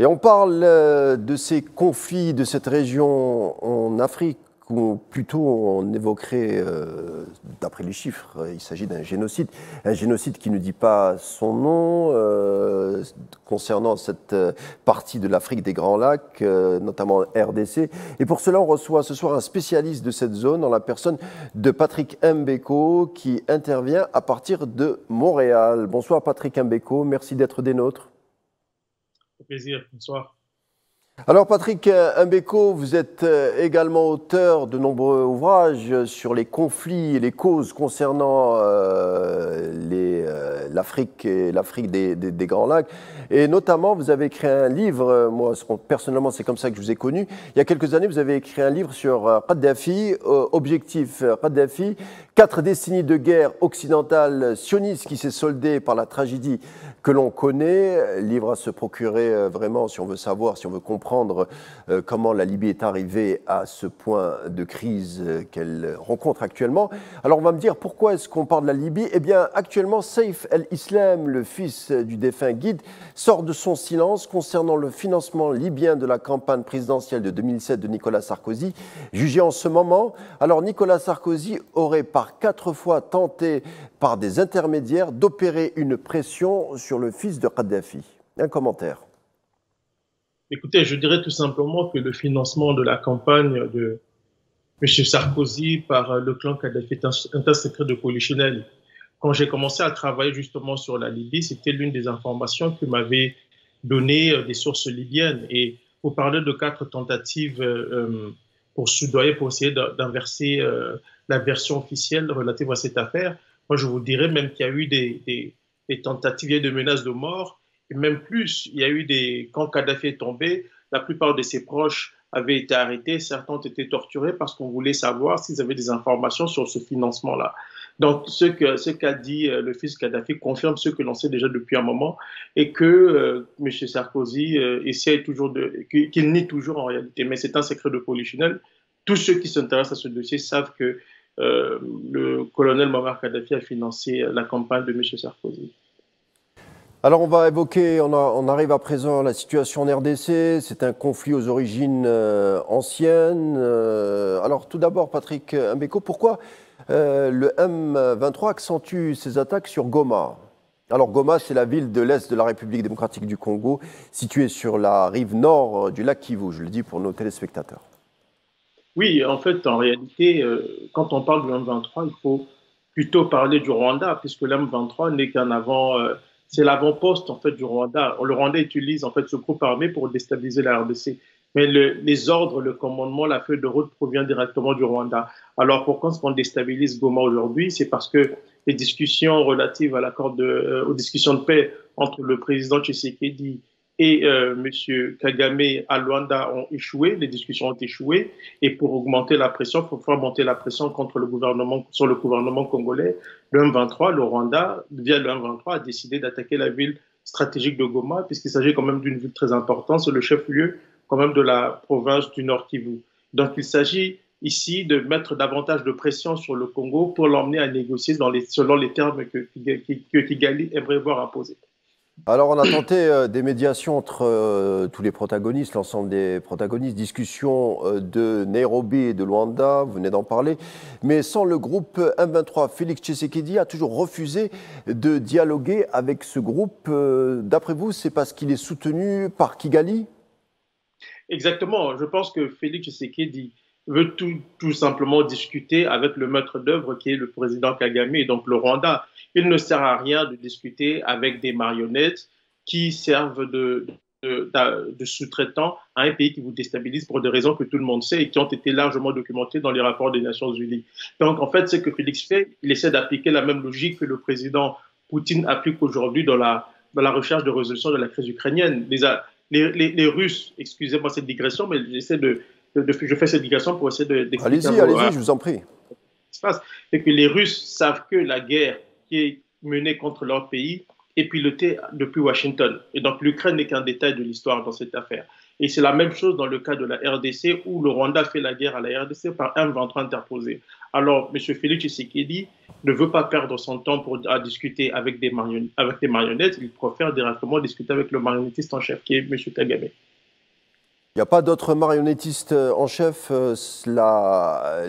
Et on parle de ces conflits de cette région en Afrique, ou plutôt on évoquerait, d'après les chiffres, il s'agit d'un génocide qui ne dit pas son nom, concernant cette partie de l'Afrique des Grands Lacs, notamment RDC. Et pour cela, on reçoit ce soir un spécialiste de cette zone, en la personne de Patrick Mbeko, qui intervient à partir de Montréal. Bonsoir Patrick Mbeko, merci d'être des nôtres. Au plaisir, bonsoir. Alors Patrick Mbeko, vous êtes également auteur de nombreux ouvrages sur les conflits et les causes concernant l'Afrique et l'Afrique des Grands Lacs. Et notamment, vous avez écrit un livre, moi personnellement c'est comme ça que je vous ai connu, il y a quelques années vous avez écrit un livre sur Kadhafi, Objectif Kadhafi, 4 décennies de guerre occidentale sioniste qui s'est soldée par la tragédie que l'on connaît, livre à se procurer vraiment si on veut savoir, si on veut comprendre comment la Libye est arrivée à ce point de crise qu'elle rencontre actuellement. Alors on va me dire, pourquoi est-ce qu'on parle de la Libye? Eh bien actuellement, Saif el-Islam, le fils du défunt guide, sort de son silence concernant le financement libyen de la campagne présidentielle de 2007 de Nicolas Sarkozy, jugé en ce moment. Alors Nicolas Sarkozy aurait par 4 fois tenté, par des intermédiaires, d'opérer une pression sur le fils de Kadhafi. Un commentaire. Écoutez, je dirais tout simplement que le financement de la campagne de M. Sarkozy par le clan Kadhafi est un secret de polichinelle. Quand j'ai commencé à travailler justement sur la Libye, c'était l'une des informations que m'avaient donné des sources libyennes. Et vous parlez de 4 tentatives pour soudoyer, pour essayer d'inverser la version officielle relative à cette affaire. Moi, je vous dirais même qu'il y a eu des tentatives, il y a eu des menaces de mort, et même plus, il y a eu quand Kadhafi est tombé, la plupart de ses proches avaient été arrêtés, certains ont été torturés parce qu'on voulait savoir s'ils avaient des informations sur ce financement-là. Donc, ce qu'a dit le fils Kadhafi confirme ce que l'on sait déjà depuis un moment, et que M. Sarkozy essaie toujours qu'il nie toujours en réalité, mais c'est un secret de polichinelle. Tous ceux qui s'intéressent à ce dossier savent que le colonel Muammar Kadhafi a financé la campagne de M. Sarkozy. Alors on va évoquer, on arrive à présent à la situation en RDC, c'est un conflit aux origines anciennes. Alors tout d'abord Patrick Mbeko, pourquoi le M23 accentue ses attaques sur Goma? Alors Goma, c'est la ville de l'Est de la République démocratique du Congo, située sur la rive nord du lac Kivu, je le dis pour nos téléspectateurs. Oui, en fait, en réalité, quand on parle du M23, il faut plutôt parler du Rwanda, puisque le M23 n'est qu'un avant, c'est l'avant-poste en fait du Rwanda. Le Rwanda utilise en fait ce groupe armé pour déstabiliser la RDC. Mais les ordres, le commandement, la feuille de route provient directement du Rwanda. Alors pourquoi est-ce qu'on déstabilise Goma aujourd'hui? C'est parce que les discussions relatives à aux discussions de paix entre le président Tshisekedi et M. Kagame à Luanda ont échoué, les discussions ont échoué, et pour augmenter la pression, pour faire monter la pression contre le gouvernement, sur le gouvernement congolais, le M23, le Rwanda, via le M23, a décidé d'attaquer la ville stratégique de Goma, puisqu'il s'agit quand même d'une ville très importante, c'est le chef-lieu quand même de la province du Nord Kivu. Donc il s'agit ici de mettre davantage de pression sur le Congo pour l'emmener à négocier selon les termes que Kigali aimerait voir imposer. Alors, on a tenté des médiations entre tous les protagonistes, l'ensemble des protagonistes, discussion de Nairobi et de Luanda, vous venez d'en parler, mais sans le groupe M23. Félix Tshisekedi a toujours refusé de dialoguer avec ce groupe. D'après vous, c'est parce qu'il est soutenu par Kigali? Exactement. Je pense que Félix Tshisekedi veut tout simplement discuter avec le maître d'œuvre qui est le président Kagame et donc le Rwanda. Il ne sert à rien de discuter avec des marionnettes qui servent de sous-traitants à un pays qui vous déstabilise pour des raisons que tout le monde sait et qui ont été largement documentées dans les rapports des Nations Unies. Donc, en fait, ce que Félix fait, il essaie d'appliquer la même logique que le président Poutine applique aujourd'hui dans la recherche de résolution de la crise ukrainienne. Les Russes, excusez-moi cette digression, mais je fais cette digression pour essayer d'expliquer. Allez-y, je vous en prie. Ce qui se passe, c'est que les Russes savent que la guerre qui est menée contre leur pays est pilotée depuis Washington. Et donc l'Ukraine n'est qu'un détail de l'histoire dans cette affaire. Et c'est la même chose dans le cas de la RDC où le Rwanda fait la guerre à la RDC par M23 interposé. Alors, M. Félix Tshisekedi ne veut pas perdre son temps à discuter avec des marionnettes. Il préfère directement discuter avec le marionnettiste en chef, qui est M. Kagame. Il n'y a pas d'autres marionnettistes en chef. La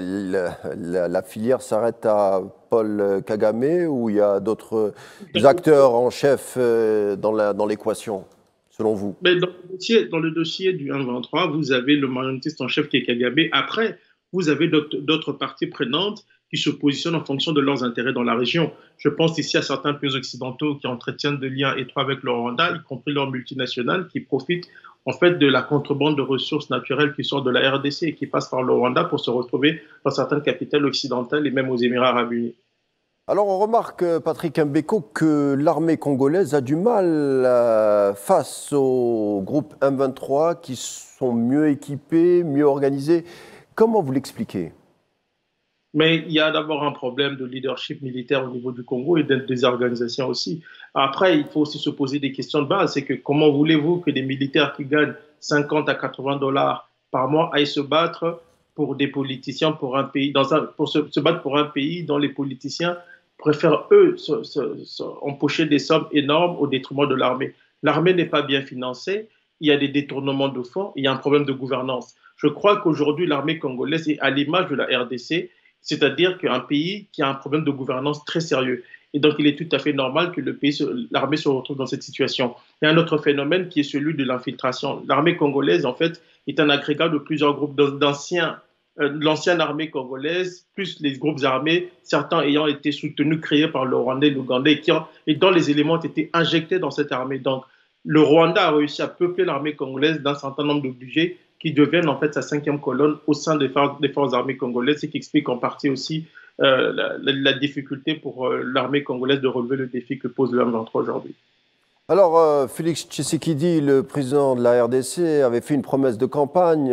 filière s'arrête à Paul Kagame ou il y a d'autres acteurs en chef dans l'équation, selon vous? Mais dans le dossier du 1-23, vous avez le marionnettiste en chef qui est Kagame. Après, vous avez d'autres parties prenantes qui se positionnent en fonction de leurs intérêts dans la région. Je pense ici à certains pays occidentaux qui entretiennent des liens étroits avec le Rwanda, y compris leurs multinationales, qui profitent en fait de la contrebande de ressources naturelles qui sort de la RDC et qui passent par le Rwanda pour se retrouver dans certaines capitales occidentales et même aux Émirats arabes unis. Alors on remarque, Patrick Mbeko, que l'armée congolaise a du mal face aux groupes M23 qui sont mieux équipés, mieux organisés. Comment vous l'expliquez? Mais il y a d'abord un problème de leadership militaire au niveau du Congo et des organisations aussi. Après, il faut aussi se poser des questions de base. C'est que comment voulez-vous que des militaires qui gagnent 50 à 80 dollars par mois aillent se battre pour des politiciens, pour un pays, pour se battre pour un pays dont les politiciens préfèrent, eux, empocher des sommes énormes au détriment de l'armée. L'armée n'est pas bien financée, il y a des détournements de fonds, il y a un problème de gouvernance. Je crois qu'aujourd'hui, l'armée congolaise est à l'image de la RDC, c'est-à-dire qu'un pays qui a un problème de gouvernance très sérieux. Et donc, il est tout à fait normal que l'armée se retrouve dans cette situation. Il y a un autre phénomène qui est celui de l'infiltration. L'armée congolaise, en fait, est un agrégat de plusieurs groupes l'ancienne armée congolaise, plus les groupes armés, certains ayant été soutenus, créés par le Rwanda et l'Ouganda, et dont les éléments ont été injectés dans cette armée. Donc, le Rwanda a réussi à peupler l'armée congolaise d'un certain nombre de budgets qui deviennent en fait sa cinquième colonne au sein des forces armées congolaises, ce qui explique en partie aussi la difficulté pour l'armée congolaise de relever le défi que pose le M23 aujourd'hui. Alors, Félix Tshisekedi, le président de la RDC, avait fait une promesse de campagne,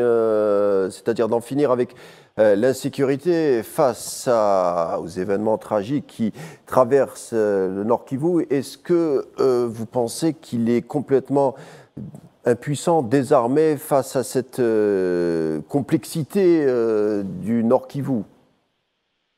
c'est-à-dire d'en finir avec l'insécurité face aux événements tragiques qui traversent le Nord Kivu. Est-ce que vous pensez qu'il est complètement impuissant, désarmé face à cette complexité du Nord Kivu?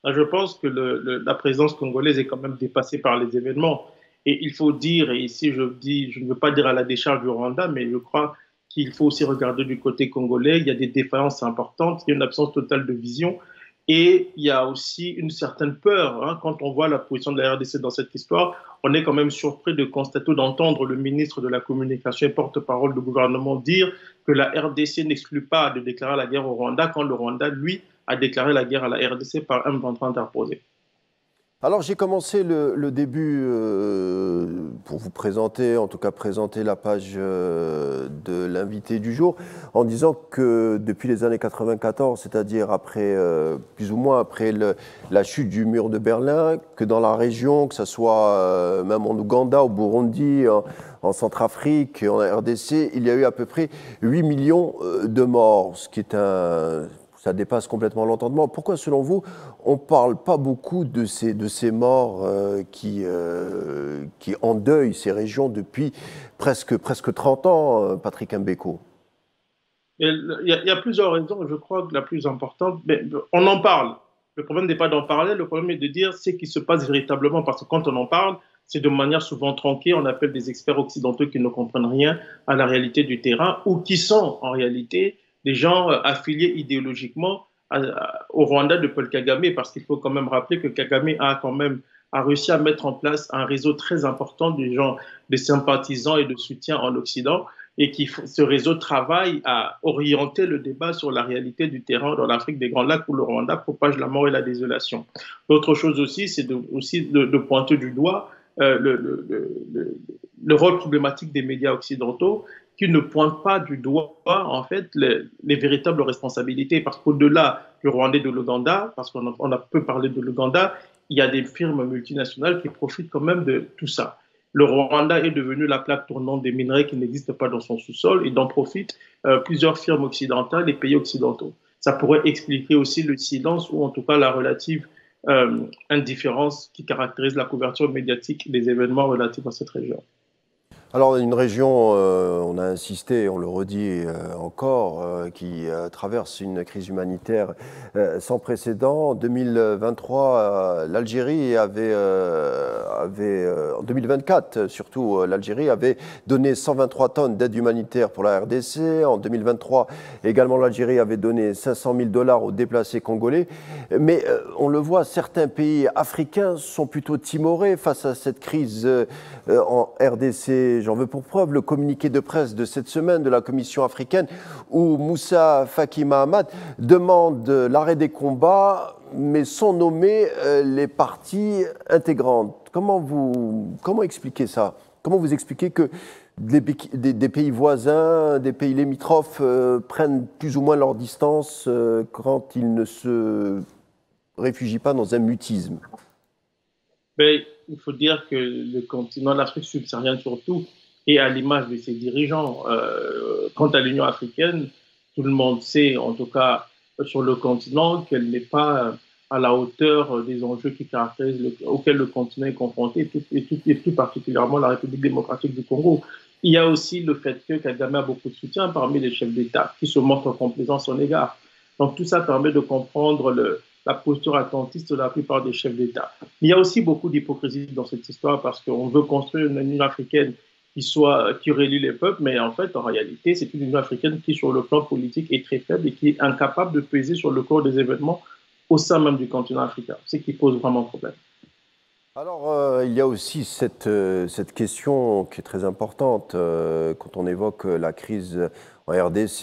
Je pense que la présence congolaise est quand même dépassée par les événements. Et il faut dire, et ici je ne veux pas dire à la décharge du Rwanda, mais je crois qu'il faut aussi regarder du côté congolais. Il y a des défaillances importantes, il y a une absence totale de vision. Et il y a aussi une certaine peur. Hein. Quand on voit la position de la RDC dans cette histoire, on est quand même surpris de constater ou d'entendre le ministre de la Communication et porte-parole du gouvernement dire que la RDC n'exclut pas de déclarer la guerre au Rwanda quand le Rwanda, lui, a déclaré la guerre à la RDC par un M23 interposé. Alors j'ai commencé le début pour vous présenter, en tout cas présenter la page de l'invité du jour, en disant que depuis les années 94, c'est-à-dire après, plus ou moins après la chute du mur de Berlin, que dans la région, que ce soit même en Ouganda, au Burundi, en Centrafrique, en RDC, il y a eu à peu près 8 millions de morts, ce qui est ça dépasse complètement l'entendement. Pourquoi, selon vous, on ne parle pas beaucoup de ces morts qui endeuillent ces régions depuis presque 30 ans, Patrick Mbeko? Il y a plusieurs raisons. Je crois que la plus importante, mais on en parle. Le problème n'est pas d'en parler, le problème est de dire ce qui se passe véritablement, parce que quand on en parle, c'est de manière souvent tronquée. On appelle des experts occidentaux qui ne comprennent rien à la réalité du terrain ou qui sont en réalité des gens affiliés idéologiquement au Rwanda de Paul Kagame, parce qu'il faut quand même rappeler que Kagame a réussi à mettre en place un réseau très important de gens, de sympathisants et de soutien en Occident, et ce réseau travaille à orienter le débat sur la réalité du terrain dans l'Afrique des Grands Lacs où le Rwanda propage la mort et la désolation. L'autre chose aussi, c'est de pointer du doigt le rôle problématique des médias occidentaux qui ne pointent pas du doigt en fait les véritables responsabilités, parce qu'au-delà du Rwanda et de l'Ouganda, parce qu'on a peu parlé de l'Ouganda, il y a des firmes multinationales qui profitent quand même de tout ça. Le Rwanda est devenu la plaque tournante des minerais qui n'existent pas dans son sous-sol et dont profitent plusieurs firmes occidentales et pays occidentaux. Ça pourrait expliquer aussi le silence ou en tout cas la relative indifférence qui caractérise la couverture médiatique des événements relatifs à cette région. Alors, une région, on a insisté, on le redit encore, qui traverse une crise humanitaire sans précédent. En 2023, l'Algérie en 2024, surtout, l'Algérie avait donné 123 tonnes d'aide humanitaire pour la RDC. En 2023, également, l'Algérie avait donné 500 000 dollars aux déplacés congolais. Mais on le voit, certains pays africains sont plutôt timorés face à cette crise en RDC. J'en veux pour preuve le communiqué de presse de cette semaine de la Commission africaine où Moussa Faki Mahamat demande l'arrêt des combats mais sans nommer les parties intégrantes. Comment expliquer ça? Comment vous expliquez que des pays voisins, des pays limitrophes prennent plus ou moins leur distance quand ils ne se réfugient pas dans un mutisme? Mais il faut dire que le continent, l'Afrique subsaharienne surtout, est à l'image de ses dirigeants. Quant à l'Union africaine, tout le monde sait, en tout cas sur le continent, qu'elle n'est pas à la hauteur des enjeux qui caractérisent auxquels le continent est confronté, et plus particulièrement la République démocratique du Congo. Il y a aussi le fait que Kagame a beaucoup de soutien parmi les chefs d'État qui se montrent complaisants à son égard. Donc tout ça permet de comprendre la posture attentiste de la plupart des chefs d'État. Il y a aussi beaucoup d'hypocrisie dans cette histoire parce qu'on veut construire une Union africaine qui réunit les peuples, mais en fait, en réalité, c'est une Union africaine qui, sur le plan politique, est très faible et qui est incapable de peser sur le cours des événements au sein même du continent africain, ce qui pose vraiment problème. Alors, il y a aussi cette question qui est très importante quand on évoque la crise en RDC,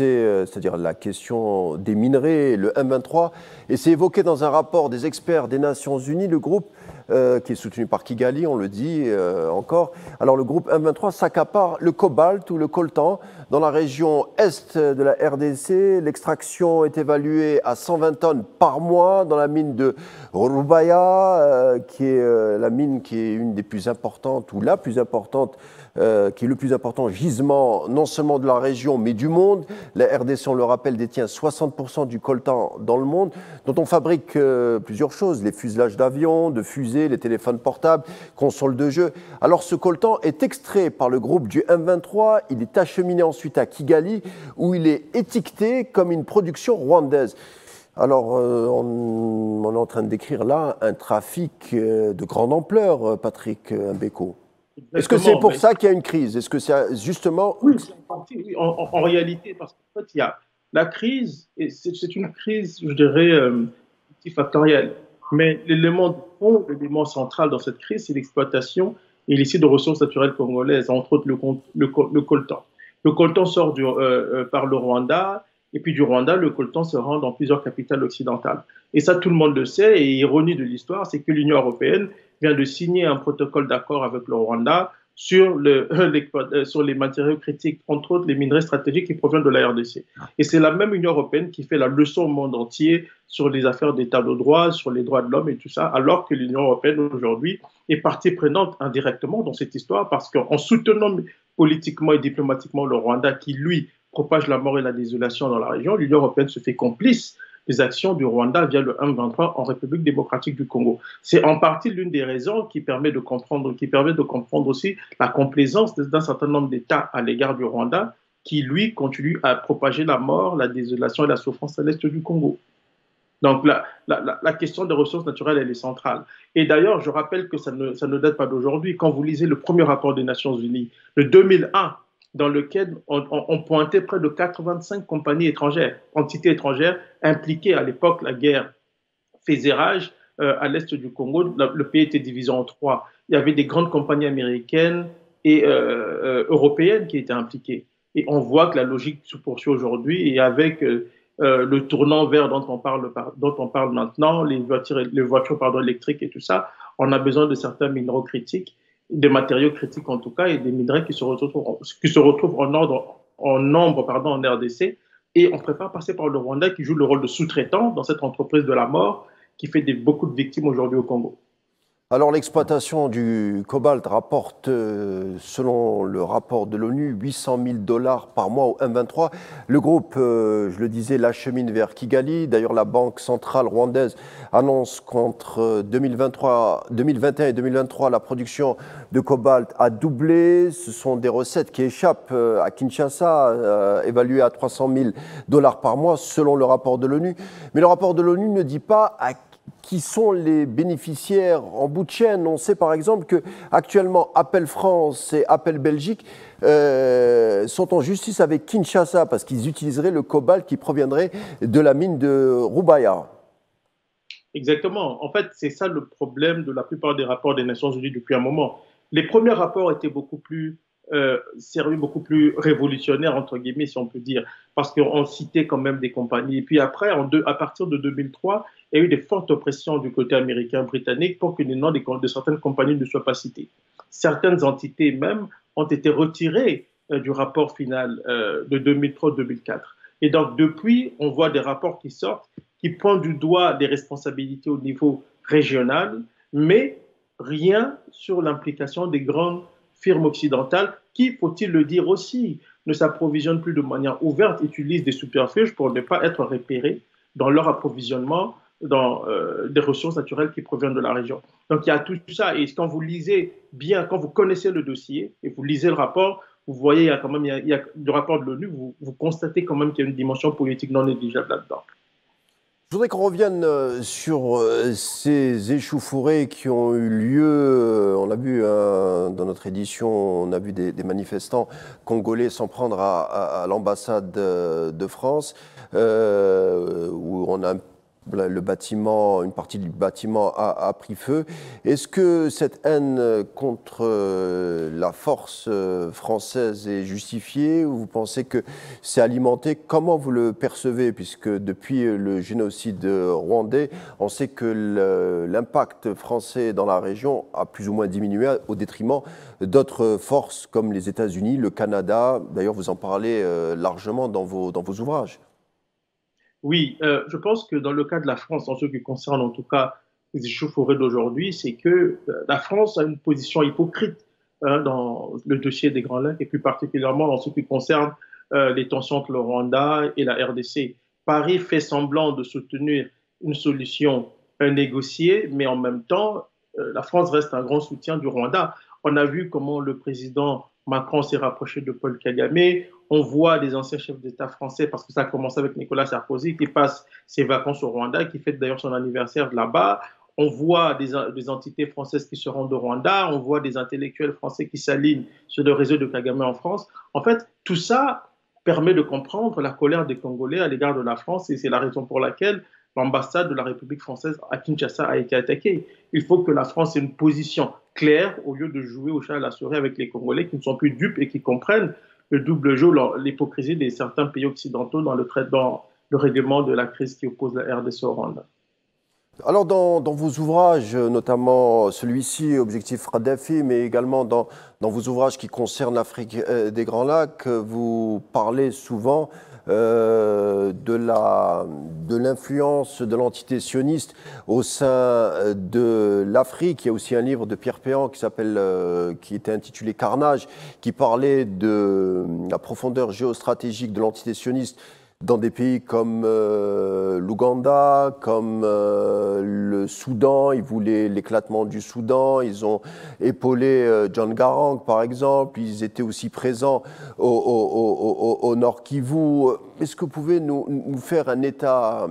c'est-à-dire la question des minerais, le M23. Et c'est évoqué dans un rapport des experts des Nations Unies, le groupe qui est soutenu par Kigali, on le dit encore. Alors, le groupe M23 s'accapare le cobalt ou le coltan dans la région est de la RDC. L'extraction est évaluée à 120 tonnes par mois dans la mine de Rubaya, qui est la mine qui est une des plus importantes ou la plus importante, qui est le plus important gisement non seulement de la région mais du monde. La RDC, on le rappelle, détient 60% du coltan dans le monde, dont on fabrique plusieurs choses, les fuselages d'avions, de fusées, les téléphones portables, consoles de jeux. Alors ce coltan est extrait par le groupe du M23, il est acheminé ensuite à Kigali où il est étiqueté comme une production rwandaise. Alors, on est en train de décrire là un trafic de grande ampleur, Patrick Mbeko. Est-ce que c'est pour ça qu'il y a une crise? Est-ce que c'est justement... Oui, oui, en réalité, parce qu'en fait, il y a la crise, et c'est une crise, je dirais, multifactorielle. Mais l'élément de fond, l'élément central dans cette crise, c'est l'exploitation illicite de ressources naturelles congolaises, entre autres le coltan. Le coltan sort par le Rwanda, et puis du Rwanda, le coltan se rend dans plusieurs capitales occidentales. Et ça, tout le monde le sait, et ironie de l'histoire, c'est que l'Union européenne vient de signer un protocole d'accord avec le Rwanda sur sur les matériaux critiques, entre autres les minerais stratégiques qui proviennent de la RDC. Et c'est la même Union européenne qui fait la leçon au monde entier sur les affaires d'état de droit, sur les droits de l'homme et tout ça, alors que l'Union européenne aujourd'hui est partie prenante indirectement dans cette histoire parce qu'en soutenant politiquement et diplomatiquement le Rwanda qui, lui, propage la mort et la désolation dans la région, l'Union européenne se fait complice des actions du Rwanda via le M23 en République démocratique du Congo. C'est en partie l'une des raisons qui permet de comprendre aussi la complaisance d'un certain nombre d'États à l'égard du Rwanda qui, lui, continue à propager la mort, la désolation et la souffrance à l'est du Congo. Donc la question des ressources naturelles, elle est centrale. Et d'ailleurs, je rappelle que ça ne date pas d'aujourd'hui. Quand vous lisez le premier rapport des Nations Unies, le 2001, dans lequel on pointait près de 85 compagnies étrangères, entités étrangères impliquées à l'époque, la guerre faisait rage à l'est du Congo. Le pays était divisé en trois. Il y avait des grandes compagnies américaines et européennes qui étaient impliquées. Et on voit que la logique se poursuit aujourd'hui et avec le tournant vert dont on parle maintenant, les voitures électriques et tout ça, on a besoin de certains minéraux critiques, des matériaux critiques en tout cas, et des minerais qui se retrouvent en nombre en RDC. Et on préfère passer par le Rwanda qui joue le rôle de sous-traitant dans cette entreprise de la mort qui fait beaucoup de victimes aujourd'hui au Congo. Alors, l'exploitation du cobalt rapporte, selon le rapport de l'ONU, 800 000 dollars par mois au M23. Le groupe, je le disais, l'achemine vers Kigali. D'ailleurs, la Banque centrale rwandaise annonce qu'entre 2021 et 2023, la production de cobalt a doublé. Ce sont des recettes qui échappent à Kinshasa, évaluées à 300 000 dollars par mois, selon le rapport de l'ONU. Mais le rapport de l'ONU ne dit pas à qui sont les bénéficiaires en bout de chaîne. On sait par exemple que actuellement Appel France et Appel Belgique sont en justice avec Kinshasa parce qu'ils utiliseraient le cobalt qui proviendrait de la mine de Roubaïa. Exactement. En fait, c'est ça le problème de la plupart des rapports des Nations Unies depuis un moment. Les premiers rapports étaient beaucoup plus sérieux, beaucoup plus révolutionnaires, entre guillemets, si on peut dire, parce qu'on citait quand même des compagnies. Et puis après, à partir de 2003, il y a eu des fortes pressions du côté américain, britannique, pour que les noms de certaines compagnies ne soient pas cités. Certaines entités même ont été retirées du rapport final de 2003-2004. Et donc, depuis, on voit des rapports qui sortent qui pointent du doigt des responsabilités au niveau régional, mais rien sur l'implication des grandes firmes occidentales qui, faut-il le dire aussi, ne s'approvisionnent plus de manière ouverte, utilisent des superfuges pour ne pas être repérés dans leur approvisionnement dans des ressources naturelles qui proviennent de la région. Donc il y a tout ça, et quand vous lisez bien, quand vous connaissez le dossier et vous lisez le rapport, vous voyez, il y a quand même il y a du rapport de l'ONU, vous constatez quand même qu'il y a une dimension politique non négligeable là-dedans. Je voudrais qu'on revienne sur ces échauffourées qui ont eu lieu. On a vu dans notre édition, on a vu des manifestants congolais s'en prendre à l'ambassade de France, où on a le bâtiment, une partie du bâtiment a pris feu. Est-ce que cette haine contre la force française est justifiée ou vous pensez que c'est alimenté? Comment vous le percevez? Puisque depuis le génocide rwandais, on sait que l'impact français dans la région a plus ou moins diminué au détriment d'autres forces comme les États-Unis, le Canada. D'ailleurs, vous en parlez largement dans vos ouvrages. Oui, je pense que dans le cas de la France, en ce qui concerne en tout cas les échauffourées d'aujourd'hui, c'est que la France a une position hypocrite dans le dossier des Grands Lacs et plus particulièrement dans ce qui concerne les tensions entre le Rwanda et la RDC. Paris fait semblant de soutenir une solution négociée, mais en même temps, la France reste un grand soutien du Rwanda. On a vu comment le président Macron s'est rapproché de Paul Kagame. On voit des anciens chefs d'État français, parce que ça a commencé avec Nicolas Sarkozy, qui passe ses vacances au Rwanda, qui fête d'ailleurs son anniversaire de là-bas. On voit des entités françaises qui se rendent au Rwanda. On voit des intellectuels français qui s'alignent sur le réseau de Kagame en France. En fait, tout ça permet de comprendre la colère des Congolais à l'égard de la France, et c'est la raison pour laquelle l'ambassade de la République française à Kinshasa a été attaquée. Il faut que la France ait une position claire au lieu de jouer au chat à la souris avec les Congolais qui ne sont plus dupes et qui comprennent le double jeu, l'hypocrisie de certains pays occidentaux dans le règlement de la crise qui oppose la RDC au Rwanda. Alors, dans vos ouvrages, notamment celui-ci, Objectif Kadhafi, mais également dans vos ouvrages qui concernent l'Afrique des Grands Lacs, vous parlez souvent de l'influence de l'entité sioniste au sein de l'Afrique. Il y a aussi un livre de Pierre Péan qui était intitulé Carnage, qui parlait de la profondeur géostratégique de l'entité sioniste dans des pays comme l'Ouganda, comme le Soudan. Ils voulaient l'éclatement du Soudan. Ils ont épaulé John Garang, par exemple. Ils étaient aussi présents au Nord Kivu. Est-ce que vous pouvez nous faire un état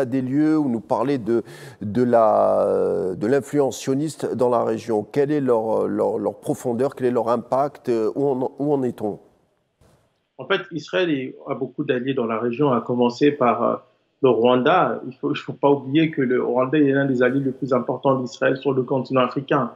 des lieux ou nous parler de l'influence sioniste dans la région? Quelle est leur profondeur? Quel est leur impact? Où en est-on? En fait, Israël a beaucoup d'alliés dans la région, à commencer par le Rwanda. Il ne faut pas oublier que le Rwanda est l'un des alliés les plus importants d'Israël sur le continent africain.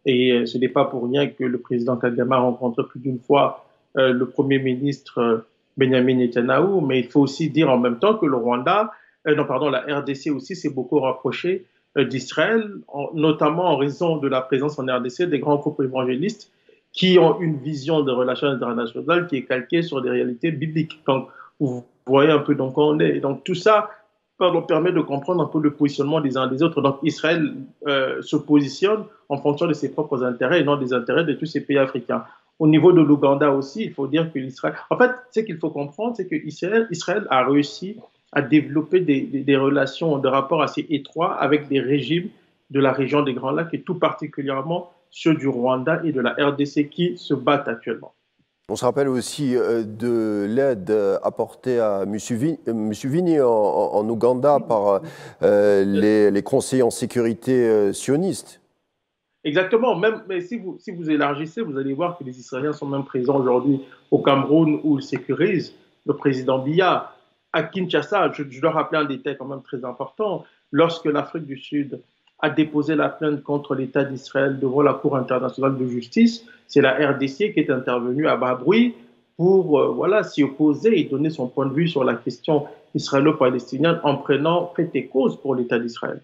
Et ce n'est pas pour rien que le président Kagame a rencontré plus d'une fois le Premier ministre Benjamin Netanyahu. Mais il faut aussi dire en même temps que le Rwanda, non, pardon, la RDC aussi s'est beaucoup rapprochée d'Israël, notamment en raison de la présence en RDC des grands groupes évangélistes qui ont une vision de relations internationales qui est calquée sur des réalités bibliques. Donc, vous voyez un peu dans quoi on est. Et donc, tout ça permet de comprendre un peu le positionnement des uns des autres. Donc Israël se positionne en fonction de ses propres intérêts et non des intérêts de tous ces pays africains. Au niveau de l'Ouganda aussi, il faut dire que l'Israël... En fait, ce qu'il faut comprendre, c'est que Israël a réussi à développer des relations, des rapports assez étroits avec des régimes de la région des Grands Lacs et tout particulièrement ceux du Rwanda et de la RDC qui se battent actuellement. On se rappelle aussi de l'aide apportée à Museveni en Ouganda par les conseillers en sécurité sionistes. Exactement, même, mais si vous élargissez, vous allez voir que les Israéliens sont même présents aujourd'hui au Cameroun où ils sécurisent le président Biya. À Kinshasa, je dois rappeler un détail quand même très important, lorsque l'Afrique du Sud a déposé la plainte contre l'État d'Israël devant la Cour internationale de justice, c'est la RDC qui est intervenue à bas bruit pour voilà, s'y opposer et donner son point de vue sur la question israélo-palestinienne en prenant fait et cause pour l'État d'Israël.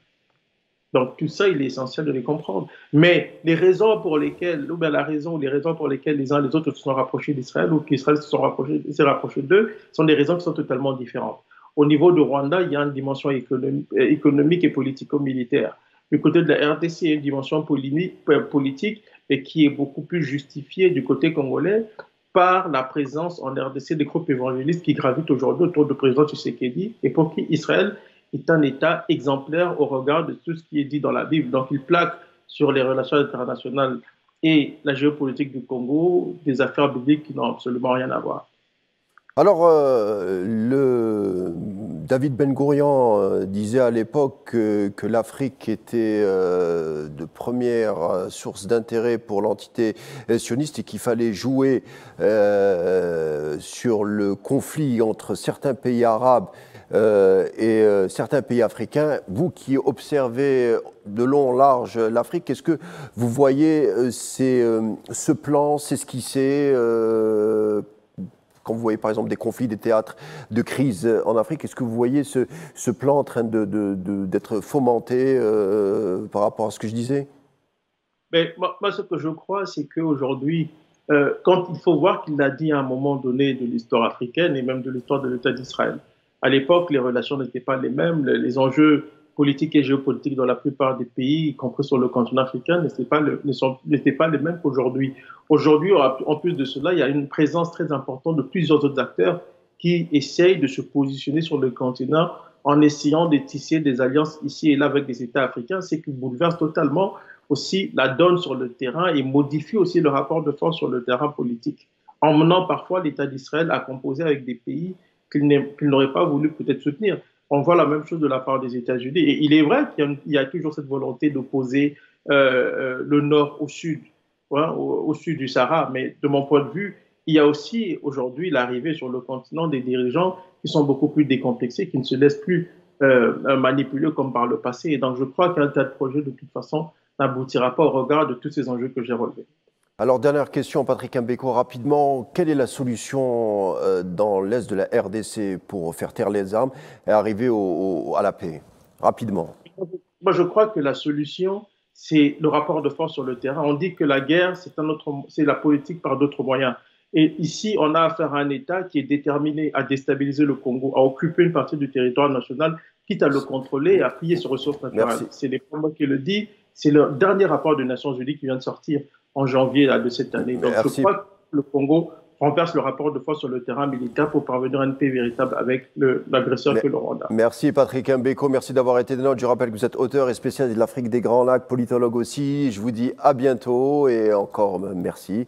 Donc tout ça, il est essentiel de les comprendre. Mais les raisons pour lesquelles, ou bien la raison, les raisons pour lesquelles les uns et les autres se sont rapprochés d'Israël ou qu'Israël s'est rapproché d'eux, sont des raisons qui sont totalement différentes. Au niveau du Rwanda, il y a une dimension économique et politico-militaire. Du côté de la RDC, il y a une dimension politique, mais qui est beaucoup plus justifiée du côté congolais par la présence en RDC des groupes évangélistes qui gravitent aujourd'hui autour du président Tshisekedi et pour qui Israël est un État exemplaire au regard de tout ce qui est dit dans la Bible. Donc, il plaque sur les relations internationales et la géopolitique du Congo des affaires bibliques qui n'ont absolument rien à voir. Alors, David Ben Gourion disait à l'époque que l'Afrique était de première source d'intérêt pour l'entité sioniste et qu'il fallait jouer sur le conflit entre certains pays arabes et certains pays africains. Vous qui observez de long en large l'Afrique, est-ce que vous voyez ce plan s'esquisser quand vous voyez par exemple des conflits, des théâtres de crise en Afrique, est-ce que vous voyez ce plan en train d'être fomenté par rapport à ce que je disais? Mais moi, ce que je crois, c'est qu'aujourd'hui, quand il faut voir qu'il l'a dit à un moment donné de l'histoire africaine et même de l'histoire de l'État d'Israël. À l'époque, les relations n'étaient pas les mêmes, les enjeux politiques et géopolitiques dans la plupart des pays, y compris sur le continent africain, n'étaient pas les mêmes qu'aujourd'hui. Aujourd'hui, en plus de cela, il y a une présence très importante de plusieurs autres acteurs qui essayent de se positionner sur le continent en essayant de tisser des alliances ici et là avec des États africains, ce qui bouleverse totalement aussi la donne sur le terrain et modifie aussi le rapport de force sur le terrain politique, emmenant parfois l'État d'Israël à composer avec des pays qu'il n'aurait pas voulu peut-être soutenir. On voit la même chose de la part des États-Unis. Et il est vrai qu'il y a toujours cette volonté d'opposer le nord au sud, hein, au sud du Sahara. Mais de mon point de vue, il y a aussi aujourd'hui l'arrivée sur le continent des dirigeants qui sont beaucoup plus décomplexés, qui ne se laissent plus manipuler comme par le passé. Et donc je crois qu'un tel projet, de toute façon, n'aboutira pas au regard de tous ces enjeux que j'ai relevés. Alors, dernière question, Patrick Mbeko, rapidement. Quelle est la solution dans l'est de la RDC pour faire taire les armes et arriver à la paix? Rapidement. Moi, je crois que la solution, c'est le rapport de force sur le terrain. On dit que la guerre, c'est la politique par d'autres moyens. Et ici, on a affaire à un État qui est déterminé à déstabiliser le Congo, à occuper une partie du territoire national, quitte à le contrôler et à piller ses ressources naturelles. C'est les Congo qui le dit. C'est le dernier rapport des Nations Unies qui vient de sortir en janvier de cette année. Donc je crois que le Congo renverse le rapport de force sur le terrain militaire pour parvenir à une paix véritable avec l'agresseur que le Rwanda. Merci Patrick Mbeko, merci d'avoir été des nôtres. Je rappelle que vous êtes auteur et spécialiste de l'Afrique des Grands Lacs, politologue aussi. Je vous dis à bientôt et encore merci.